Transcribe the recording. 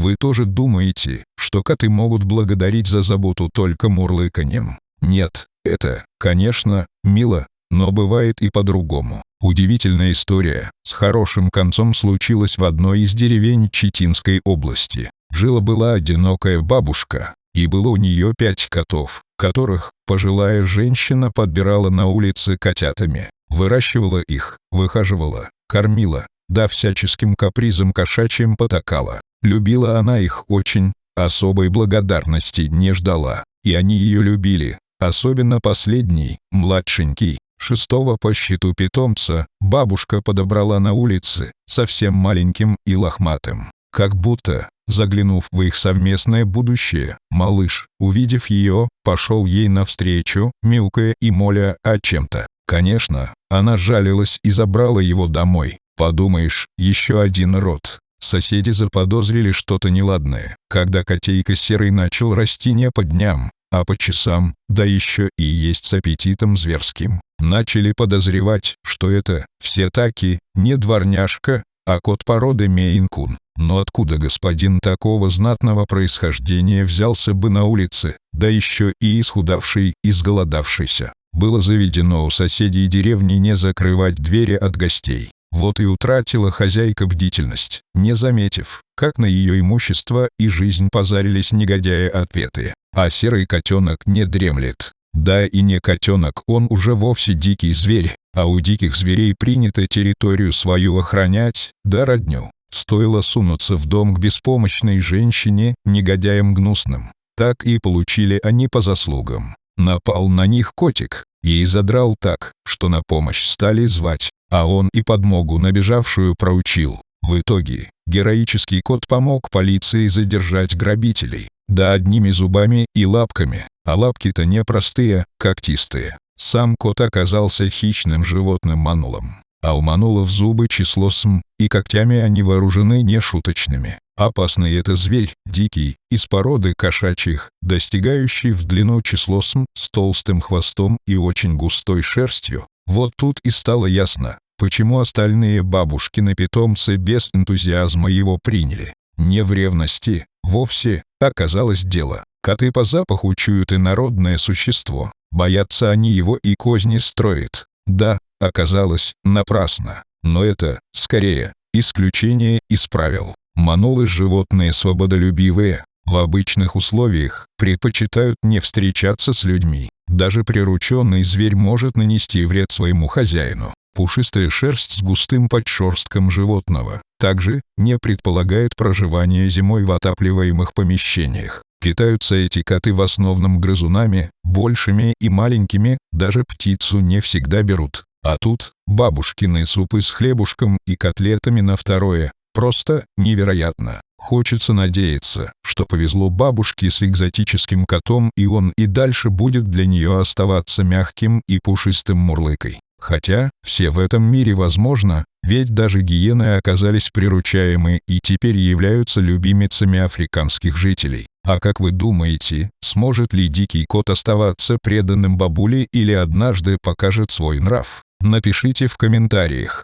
Вы тоже думаете, что коты могут благодарить за заботу только мурлыканьем? Нет, это, конечно, мило, но бывает и по-другому. Удивительная история с хорошим концом случилась в одной из деревень Читинской области. Жила-была одинокая бабушка, и было у нее 5 котов, которых пожилая женщина подбирала на улице котятами. Выращивала их, выхаживала, кормила, да всяческим капризам кошачьим потакала. Любила она их очень, особой благодарности не ждала, и они ее любили. Особенно последний, младшенький, 6-го по счету питомца, бабушка подобрала на улице, совсем маленьким и лохматым. Как будто, заглянув в их совместное будущее, малыш, увидев ее, пошел ей навстречу, мяукая и моля о чем-то. Конечно, она жалилась и забрала его домой. Подумаешь, еще один род. Соседи заподозрили что-то неладное, когда котейка серый начал расти не по дням, а по часам, да еще и есть с аппетитом зверским. Начали подозревать, что это все-таки не дворняжка, а кот породы Мейн-кун. Но откуда господин такого знатного происхождения взялся бы на улице, да еще и исхудавший, изголодавшийся? Было заведено у соседей деревни не закрывать двери от гостей. Вот и утратила хозяйка бдительность, не заметив, как на ее имущество и жизнь позарились негодяи отпетые. А серый котенок не дремлет. Да и не котенок, он уже вовсе дикий зверь, а у диких зверей принято территорию свою охранять, да родню. Стоило сунуться в дом к беспомощной женщине, негодяям гнусным. Так и получили они по заслугам. Напал на них котик, и задрал так, что на помощь стали звать, а он и подмогу набежавшую проучил. В итоге, героический кот помог полиции задержать грабителей, да одними зубами и лапками, а лапки-то не простые, когтистые. Сам кот оказался хищным животным манулом, а у манулов зубы число см, и когтями они вооружены нешуточными. Опасный это зверь, дикий, из породы кошачьих, достигающий в длину число см, с толстым хвостом и очень густой шерстью. Вот тут и стало ясно, почему остальные бабушкины питомцы без энтузиазма его приняли. Не в ревности, вовсе, оказалось дело. Коты по запаху чуют инородное существо, боятся они его и козни строят. Да, оказалось, напрасно. Но это, скорее, исключение из правил. Манулы животные свободолюбивые, в обычных условиях предпочитают не встречаться с людьми. Даже прирученный зверь может нанести вред своему хозяину. Пушистая шерсть с густым подшерстком животного также не предполагает проживание зимой в отапливаемых помещениях. Питаются эти коты в основном грызунами, большими и маленькими, даже птицу не всегда берут. А тут бабушкины супы с хлебушком и котлетами на второе. Просто невероятно. Хочется надеяться, что повезло бабушке с экзотическим котом, и он и дальше будет для нее оставаться мягким и пушистым мурлыкой. Хотя, все в этом мире возможно, ведь даже гиены оказались приручаемы и теперь являются любимицами африканских жителей. А как вы думаете, сможет ли дикий кот оставаться преданным бабуле или однажды покажет свой нрав? Напишите в комментариях.